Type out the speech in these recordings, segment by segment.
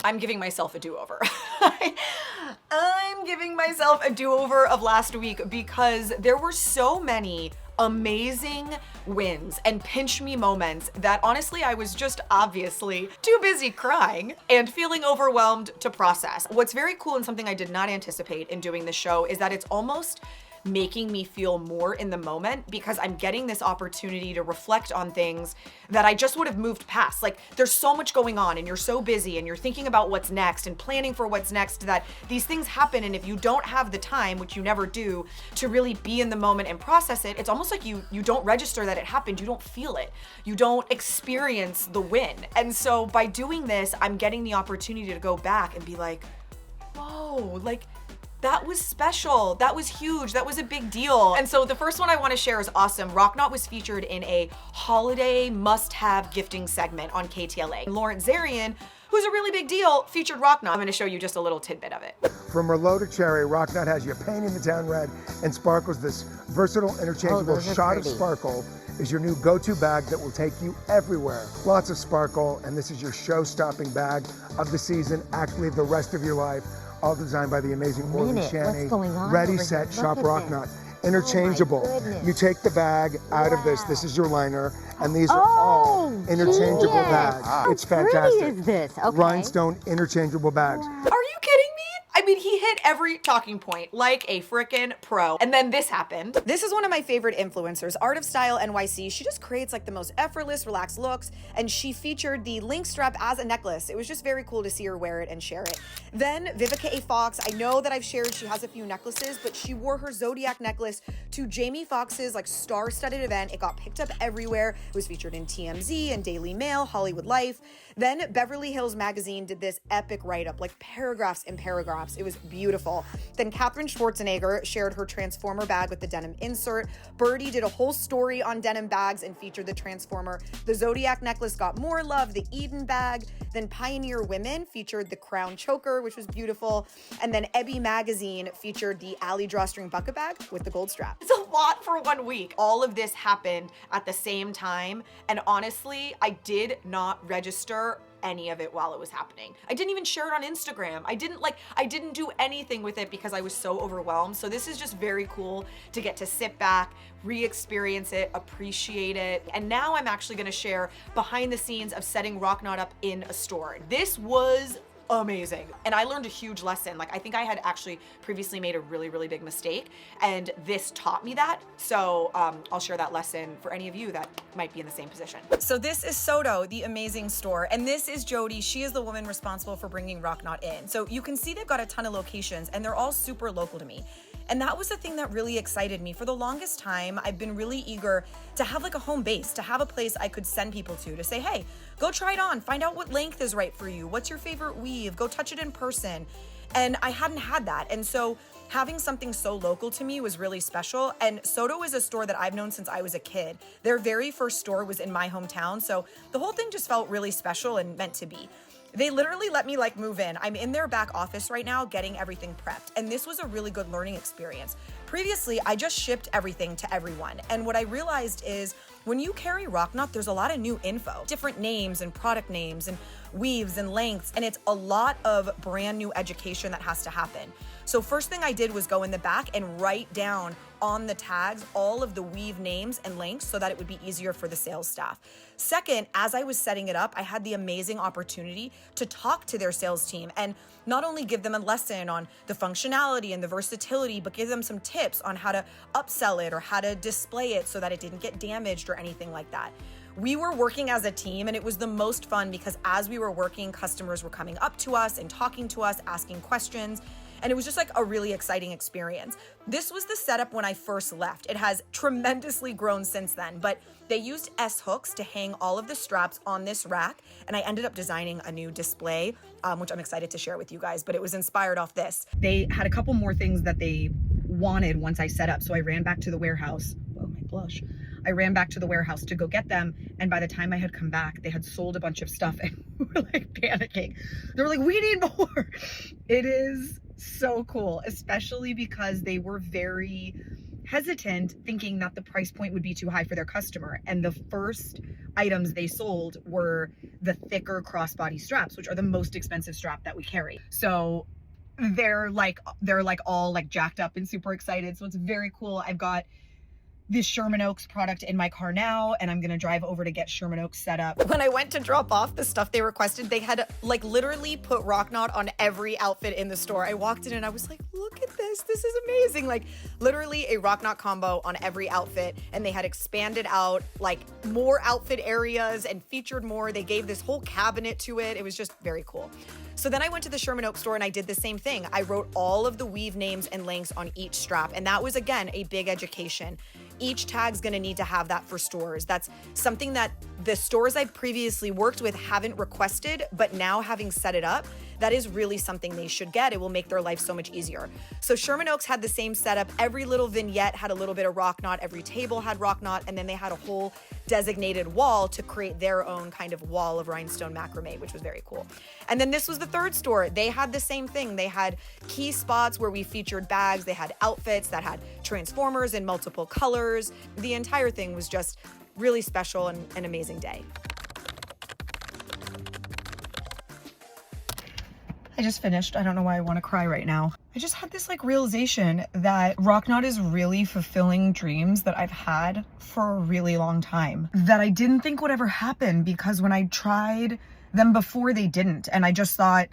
I'm giving myself a do-over. I'm giving myself a do-over of last week because there were so many amazing wins and pinch me moments that honestly I was just obviously too busy crying and feeling overwhelmed to process. What's very cool and something I did not anticipate in doing the show is that it's almost making me feel more in the moment because I'm getting this opportunity to reflect on things that I just would have moved past. Like there's so much going on and you're so busy and you're thinking about what's next and planning for what's next that these things happen, and if you don't have the time, which you never do, to really be in the moment and process it, it's almost like you don't register that it happened, you don't feel it, you don't experience the win. And so by doing this, I'm getting the opportunity to go back and be like, whoa, like that was special. That was huge. That was a big deal. And so the first one I want to share is awesome. ROCKNOT was featured in a holiday must-have gifting segment on KTLA. Lawrence Zarian, who's a really big deal, featured ROCKNOT. I'm going to show you just a little tidbit of it. From Merlot to cherry, ROCKNOT has you painting the town red and sparkles. This versatile, interchangeable shot of sparkle is your new go-to bag that will take you everywhere. Lots of sparkle, and this is your show-stopping bag of the season, actually the rest of your life. All designed by the amazing Orly Shani. What's going on Ready, over set, here? shop Look at ROCKNOT. this. Interchangeable. Oh my goodness. You take the bag out of this. This is your liner, and these are Oh, all interchangeable genius. bags. How It's pretty fantastic. is this? Okay. Rhinestone interchangeable bags. Are you kidding me? I mean, he hit every talking point like a freaking pro. And then this happened. This is one of my favorite influencers, Art of Style NYC. She just creates like the most effortless, relaxed looks. And she featured the link strap as a necklace. It was just very cool to see her wear it and share it. Then Vivica A. Fox, I know that I've shared she has a few necklaces, but she wore her Zodiac necklace to Jamie Foxx's like star-studded event. It got picked up everywhere. It was featured in TMZ and Daily Mail, Hollywood Life. Then Beverly Hills Magazine did this epic write-up, like paragraphs and paragraphs. It was beautiful. Then Katherine Schwarzenegger shared her Transformer bag with the denim insert. Birdie did a whole story on denim bags and featured the Transformer. The Zodiac necklace got more love, the Eden bag. Then Pioneer Women featured the Crown Choker, which was beautiful. And then Ebby Magazine featured the Alley Drawstring bucket bag with the gold strap. It's a lot for 1 week. All of this happened at the same time. And honestly, I did not register any of it while it was happening. I didn't even share it on Instagram. I didn't do anything with it because I was so overwhelmed. So this is just very cool to get to sit back, re-experience it, appreciate it. And now I'm actually gonna share behind the scenes of setting ROCKNOT up in a store. This was amazing. And I learned a huge lesson. Like I think I had actually previously made a really, really big mistake, and this taught me that. So I'll share that lesson for any of you that might be in the same position. So this is Soto, the amazing store. And this is Jody. She is the woman responsible for bringing ROCKNOT in. So you can see they've got a ton of locations and they're all super local to me. And that was the thing that really excited me. For the longest time, I've been really eager to have like a home base, to have a place I could send people to say, hey, go try it on, find out what length is right for you, what's your favorite weave, go touch it in person. And I hadn't had that. And so having something so local to me was really special. And Soto is a store that I've known since I was a kid. Their very first store was in my hometown. So the whole thing just felt really special and meant to be. They literally let me like move in. I'm in their back office right now getting everything prepped. And this was a really good learning experience. Previously, I just shipped everything to everyone. And what I realized is when you carry ROCKNOT, there's a lot of new info, different names and product names and weaves and lengths. And it's a lot of brand new education that has to happen. So first thing I did was go in the back and write down on the tags all of the weave names and lengths so that it would be easier for the sales staff. Second, as I was setting it up, I had the amazing opportunity to talk to their sales team and not only give them a lesson on the functionality and the versatility, but give them some tips on how to upsell it or how to display it so that it didn't get damaged or anything like that. We were working as a team and it was the most fun because as we were working, customers were coming up to us and talking to us, asking questions. And it was just like a really exciting experience. This was the setup when I first left. It has tremendously grown since then, but they used S-hooks to hang all of the straps on this rack. And I ended up designing a new display, which I'm excited to share with you guys, but it was inspired off this. They had a couple more things that they wanted once I set up. So I ran back to the warehouse. Oh, my blush. I ran back to the warehouse to go get them. And by the time I had come back, they had sold a bunch of stuff and we were like panicking. They were like, we need more. It is so cool, especially because they were very hesitant, thinking that the price point would be too high for their customer. And the first items they sold were the thicker crossbody straps, which are the most expensive strap that we carry. So they're like all like jacked up and super excited. So it's very cool. I've got this Sherman Oaks product in my car now, and I'm gonna drive over to get Sherman Oaks set up. When I went to drop off the stuff they requested, they had like literally put ROCKNOT on every outfit in the store. I walked in and I was like, look at this is amazing. Like literally a ROCKNOT combo on every outfit, and they had expanded out like more outfit areas and featured more. They gave this whole cabinet to it. It was just very cool. So then I went to the Sherman Oaks store and I did the same thing. I wrote all of the weave names and links on each strap, and that was again a big education. Each tag's gonna need to have that for stores. That's something that the stores I've previously worked with haven't requested, but now having set it up, that is really something they should get. It will make their life so much easier. So Sherman Oaks had the same setup. Every little vignette had a little bit of ROCKNOT. Every table had ROCKNOT, and then they had a whole designated wall to create their own kind of wall of rhinestone macrame, which was very cool. And then this was the third store. They had the same thing. They had key spots where we featured bags. They had outfits that had transformers in multiple colors. The entire thing was just really special and an amazing day. I just finished. I don't know why I want to cry right now. I just had this like realization that ROCKNOT is really fulfilling dreams that I've had for a really long time that I didn't think would ever happen, because when I tried them before, they didn't. And I just thought,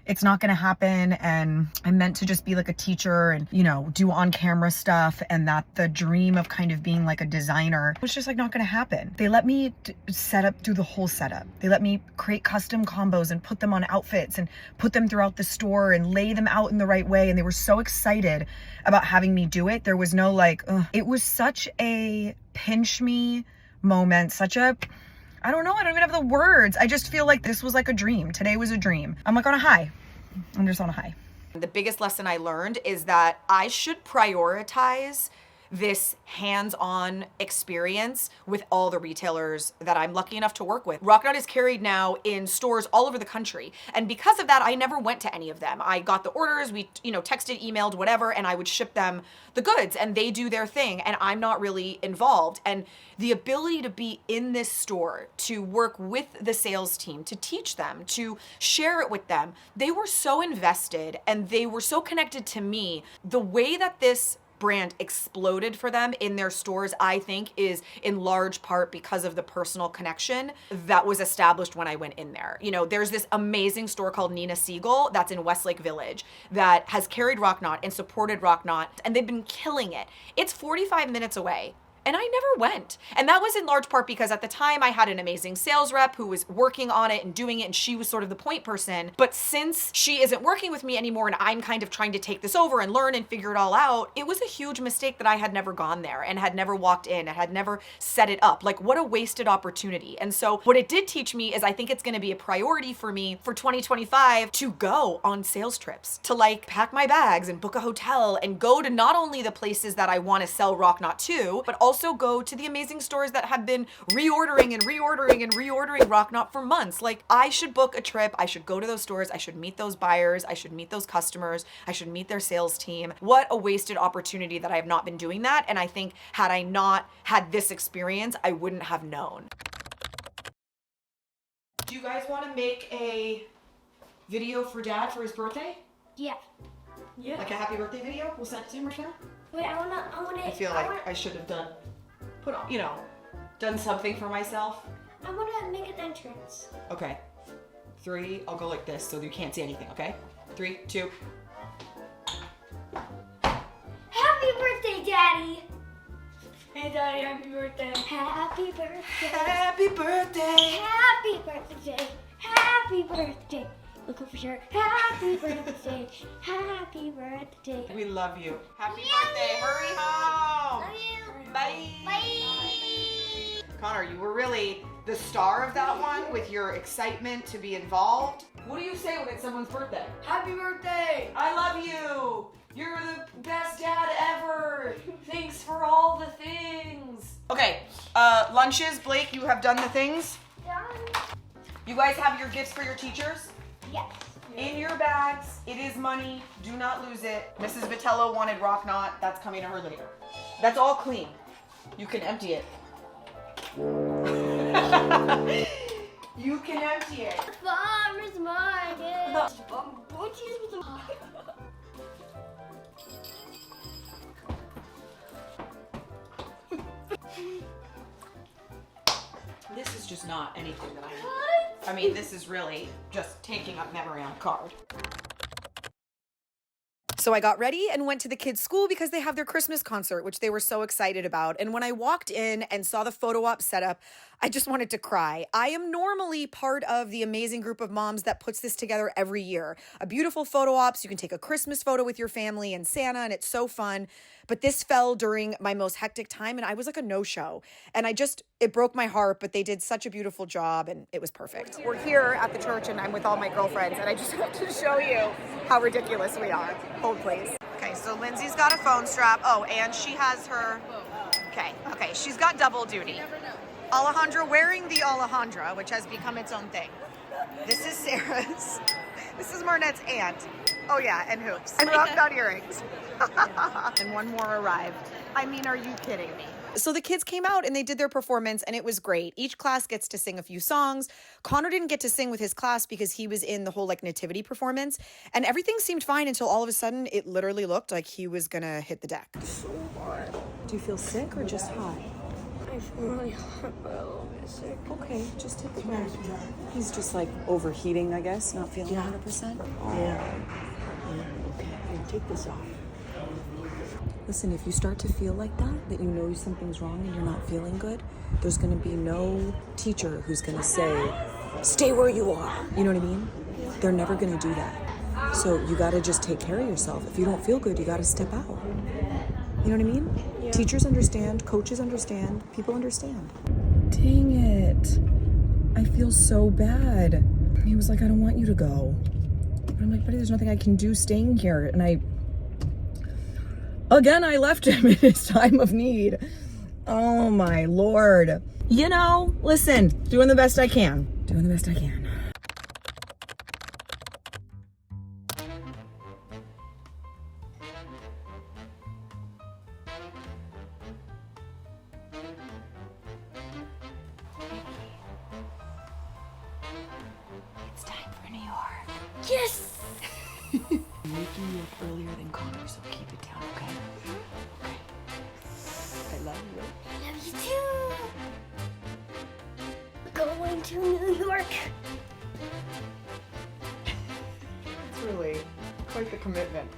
it's not gonna happen, and I'm meant to just be like a teacher and, you know, do on-camera stuff, and that the dream of kind of being like a designer was just like not gonna happen. They let me do the whole setup. They let me create custom combos and put them on outfits and put them throughout the store and lay them out in the right way, and they were so excited about having me do it. There was no like, ugh. It was such a pinch me moment, such a, I don't know, I don't even have the words. I just feel like this was like a dream. Today was a dream. I'm like on a high. I'm just on a high. The biggest lesson I learned is that I should prioritize this hands-on experience with all the retailers that I'm lucky enough to work with. ROCKNOT is carried now in stores all over the country. And because of that, I never went to any of them. I got the orders, we, you know, texted, emailed, whatever, and I would ship them the goods and they do their thing and I'm not really involved. And the ability to be in this store, to work with the sales team, to teach them, to share it with them, they were so invested and they were so connected to me. The way that this brand exploded for them in their stores, I think, is in large part because of the personal connection that was established when I went in there. You know, there's this amazing store called Nina Siegel that's in Westlake Village that has carried ROCKNOT and supported ROCKNOT, and they've been killing it. It's 45 minutes away. And I never went. And that was in large part because at the time I had an amazing sales rep who was working on it and doing it, and she was sort of the point person. But since she isn't working with me anymore and I'm kind of trying to take this over and learn and figure it all out, it was a huge mistake that I had never gone there and had never walked in and had never set it up. Like, what a wasted opportunity. And so what it did teach me is I think it's gonna be a priority for me for 2025 to go on sales trips, to like pack my bags and book a hotel and go to not only the places that I wanna sell ROCKNOT to, but also go to the amazing stores that have been reordering ROCKNOT for months. Like, I should book a trip. I should go to those stores. I should meet those buyers. I should meet those customers. I should meet their sales team. What a wasted opportunity that I have not been doing that. And I think had I not had this experience, I wouldn't have known. Do you guys want to make a video for Dad for his birthday? Yeah. Like a happy birthday video? We'll send it to him right now? Wait, I wanna. I feel like I should have done something for myself. I wanna make an entrance. Okay. 3, I'll go like this so you can't see anything, okay? 3, 2. Happy birthday, Daddy! Hey, Daddy, happy birthday. Happy birthday. Happy birthday. Happy birthday. Happy birthday. Look over here. Happy birthday. Happy birthday. We love you. Happy Love birthday. you. Hurry home. Love you. Bye. Bye. Connor, you were really the star of that one with your excitement to be involved. What do you say when it's someone's birthday? Happy birthday! I love you. You're the best dad ever. Thanks for all the things. Okay, lunches. Blake, you have done the things. Done. You guys have your gifts for your teachers? Yes. In your bags, it is money. Do not lose it. Mrs. Vitello wanted ROCKNOT. That's coming to her later. That's all clean. You can empty it. You can empty it. Farmer's market. This is just not anything that I mean, this is really just taking up memory on a card. So I got ready and went to the kids' school because they have their Christmas concert, which they were so excited about. And when I walked in and saw the photo op setup, I just wanted to cry. I am normally part of the amazing group of moms that puts this together every year. A beautiful photo ops. You can take a Christmas photo with your family and Santa, and it's so fun. But this fell during my most hectic time, and I was like a no-show. And it broke my heart, but they did such a beautiful job, and it was perfect. We're here at the church, and I'm with all my girlfriends, and I just have to show you how ridiculous we are. Hold, please. Okay, so Lindsay's got a phone strap. Oh, and she has her... Okay, she's got double duty. Alejandra wearing the Alejandra, which has become its own thing. This is Sarah's. This is Marnette's aunt. Oh yeah, and hoops. And ROCKNOT earrings. And one more arrived. I mean, are you kidding me? So the kids came out and they did their performance and it was great. Each class gets to sing a few songs. Connor didn't get to sing with his class because he was in the whole like nativity performance, and everything seemed fine until all of a sudden it literally looked like he was gonna hit the deck. So hard. Do you feel sick or just hot? I feel really hot, but a little bit sick. Okay, just take the rest. He's just like overheating, I guess, not feeling 100%. Yeah. Okay, here, take this off. Listen, if you start to feel like that you know something's wrong and you're not feeling good, there's gonna be no teacher who's gonna say, stay where you are. You know what I mean? They're never gonna do that. So you gotta just take care of yourself. If you don't feel good, you gotta step out. You know what I mean? Yeah. Teachers understand, coaches understand, people understand. Dang it. I feel so bad. He was like, I don't want you to go. But I'm like, buddy, there's nothing I can do staying here. And I left him in his time of need. Oh my Lord. You know, listen, doing the best I can. Doing the best I can. It's time for New York. Yes! I'm making you up earlier than Connor, so keep it down, okay? Okay. I love you. I love you too. Going to New York. It's really quite the commitment.